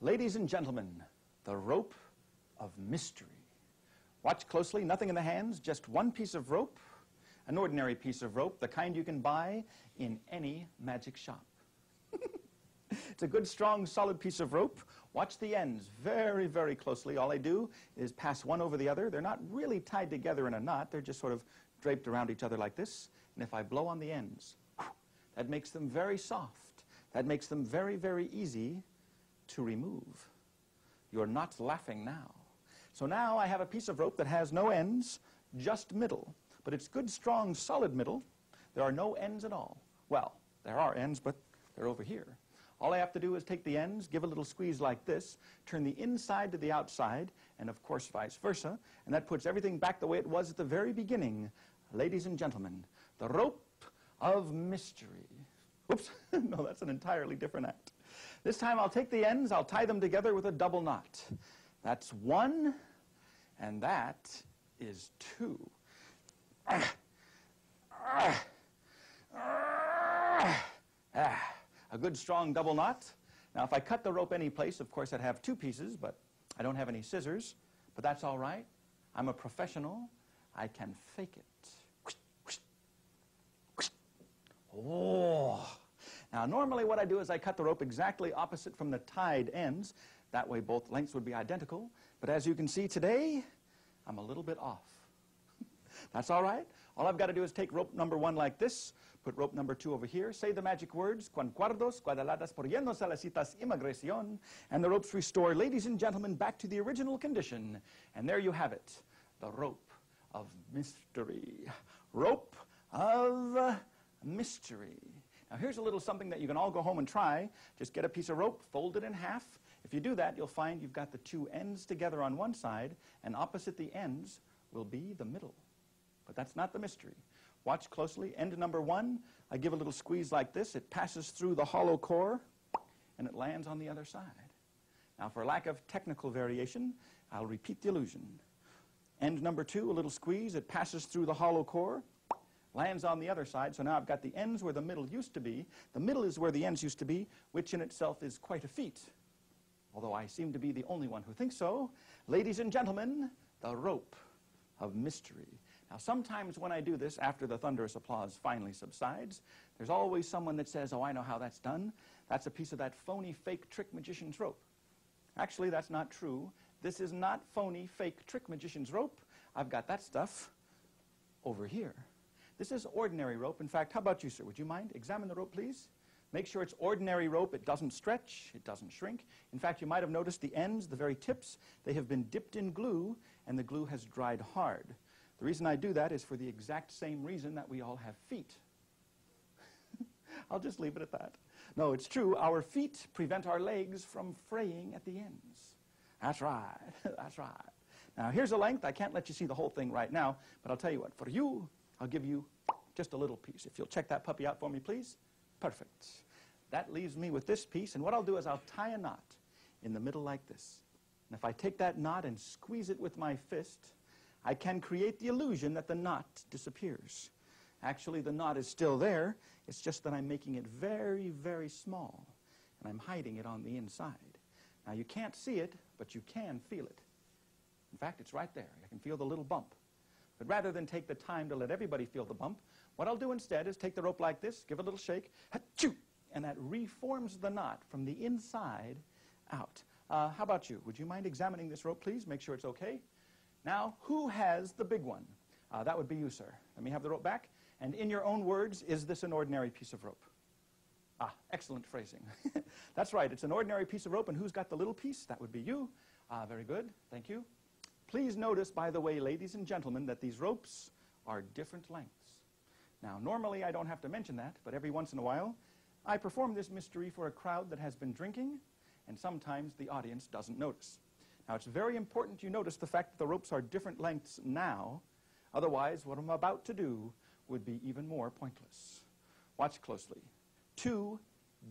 Ladies and gentlemen, the rope of mystery. Watch closely, nothing in the hands, just one piece of rope, an ordinary piece of rope, the kind you can buy in any magic shop. It's a good, strong, solid piece of rope. Watch the ends very, very closely. All I do is pass one over the other. They're not really tied together in a knot. They're just sort of draped around each other like this. And if I blow on the ends, that makes them very soft. That makes them very, very easy to remove. You're not laughing now. So now I have a piece of rope that has no ends, just middle. But it's good, strong, solid middle. There are no ends at all. Well, there are ends, but they're over here. All I have to do is take the ends, give a little squeeze like this, turn the inside to the outside, and of course vice versa, and that puts everything back the way it was at the very beginning. Ladies and gentlemen, the rope of mystery. Oops, no, that's an entirely different act. This time I'll take the ends, I'll tie them together with a double knot. That's one, and that is two. A good strong double knot. Now if I cut the rope any place, of course I'd have two pieces, but I don't have any scissors. But that's all right. I'm a professional. I can fake it. Oh. Now normally what I do is I cut the rope exactly opposite from the tied ends. That way both lengths would be identical. But as you can see today, I'm a little bit off. That's all right. All I've got to do is take rope number one like this, put rope number two over here, say the magic words, cuancuardos, cuadaladas, por llenos salasitas, imagracion, and the ropes restore, ladies and gentlemen, back to the original condition. And there you have it, the rope of mystery. Rope of mystery. Now here's a little something that you can all go home and try. Just get a piece of rope, fold it in half. If you do that, you'll find you've got the two ends together on one side, and opposite the ends will be the middle. But that's not the mystery. Watch closely. End number one, I give a little squeeze like this. It passes through the hollow core, and it lands on the other side. Now, for lack of technical variation, I'll repeat the illusion. End number two, a little squeeze. It passes through the hollow core, lands on the other side. So now I've got the ends where the middle used to be. The middle is where the ends used to be, which in itself is quite a feat. Although I seem to be the only one who thinks so. Ladies and gentlemen, the rope of mystery. Now sometimes when I do this, after the thunderous applause finally subsides, there's always someone that says, oh, I know how that's done. That's a piece of that phony, fake, trick magician's rope. Actually, that's not true. This is not phony, fake, trick magician's rope. I've got that stuff over here. This is ordinary rope. In fact, how about you, sir? Would you mind? Examine the rope, please. Make sure it's ordinary rope. It doesn't stretch. It doesn't shrink. In fact, you might have noticed the ends, the very tips, they have been dipped in glue, and the glue has dried hard. The reason I do that is for the exact same reason that we all have feet. I'll just leave it at that. No, it's true. Our feet prevent our legs from fraying at the ends. That's right. That's right. Now, here's a length. I can't let you see the whole thing right now, but I'll tell you what. For you, I'll give you just a little piece. If you'll check that puppy out for me, please. Perfect. That leaves me with this piece, and what I'll do is I'll tie a knot in the middle like this. And if I take that knot and squeeze it with my fist, I can create the illusion that the knot disappears. Actually, the knot is still there. It's just that I'm making it very, very small, and I'm hiding it on the inside. Now, you can't see it, but you can feel it. In fact, it's right there. I can feel the little bump. But rather than take the time to let everybody feel the bump, what I'll do instead is take the rope like this, give a little shake, ha-choo, and that reforms the knot from the inside out. How about you? Would you mind examining this rope, please? Make sure it's okay. Now, who has the big one? That would be you, sir. Let me have the rope back. And in your own words, is this an ordinary piece of rope? Ah, excellent phrasing. That's right. It's an ordinary piece of rope, and who's got the little piece? That would be you. Very good. Thank you. Please notice, by the way, ladies and gentlemen, that these ropes are different lengths. Now, normally I don't have to mention that, but every once in a while, I perform this mystery for a crowd that has been drinking, and sometimes the audience doesn't notice. Now, it's very important you notice the fact that the ropes are different lengths now. Otherwise, what I'm about to do would be even more pointless. Watch closely. Two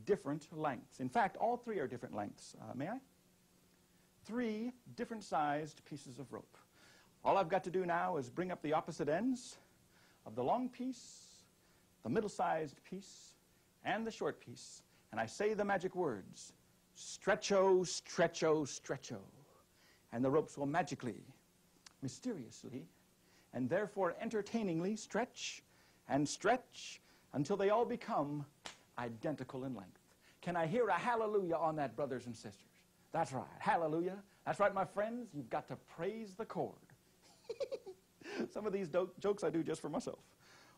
different lengths. In fact, all three are different lengths. May I? Three different sized pieces of rope. All I've got to do now is bring up the opposite ends of the long piece, the middle-sized piece, and the short piece, and I say the magic words, Stretcho, stretcho, stretcho. And the ropes will magically, mysteriously, and therefore entertainingly stretch and stretch until they all become identical in length. Can I hear a hallelujah on that, brothers and sisters? That's right, hallelujah. That's right, my friends, you've got to praise the chord. Some of these jokes I do just for myself.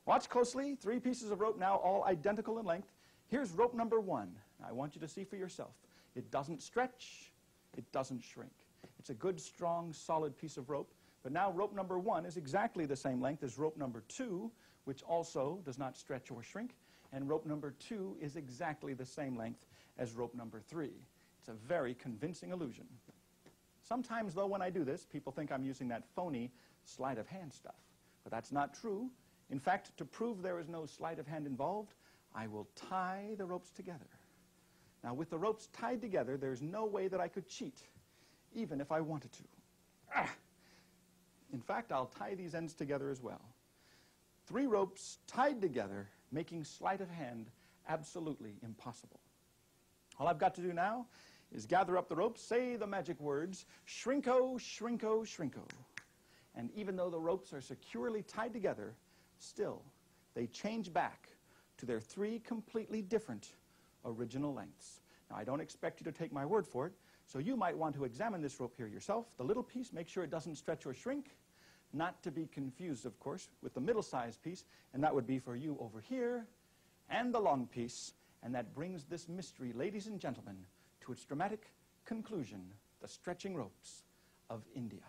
Watch closely, 3 pieces of rope now, all identical in length. Here's rope number 1. I want you to see for yourself. It doesn't stretch, it doesn't shrink. It's a good, strong, solid piece of rope. But now rope number 1 is exactly the same length as rope number 2, which also does not stretch or shrink. And rope number 2 is exactly the same length as rope number 3. It's a very convincing illusion. Sometimes, though, when I do this, people think I'm using that phony sleight of hand stuff. But that's not true. In fact, to prove there is no sleight of hand involved, I will tie the ropes together. Now, with the ropes tied together, there's no way that I could cheat, even if I wanted to. In fact, I'll tie these ends together as well. 3 ropes tied together, making sleight of hand absolutely impossible. All I've got to do now is gather up the ropes, say the magic words, shrinko, shrinko, shrinko. And even though the ropes are securely tied together, still, they change back to their 3 completely different original lengths. Now, I don't expect you to take my word for it, so you might want to examine this rope here yourself. The little piece, make sure it doesn't stretch or shrink. Not to be confused, of course, with the middle-sized piece, and that would be for you over here, and the long piece, and that brings this mystery, ladies and gentlemen, to its dramatic conclusion, the stretching ropes of India.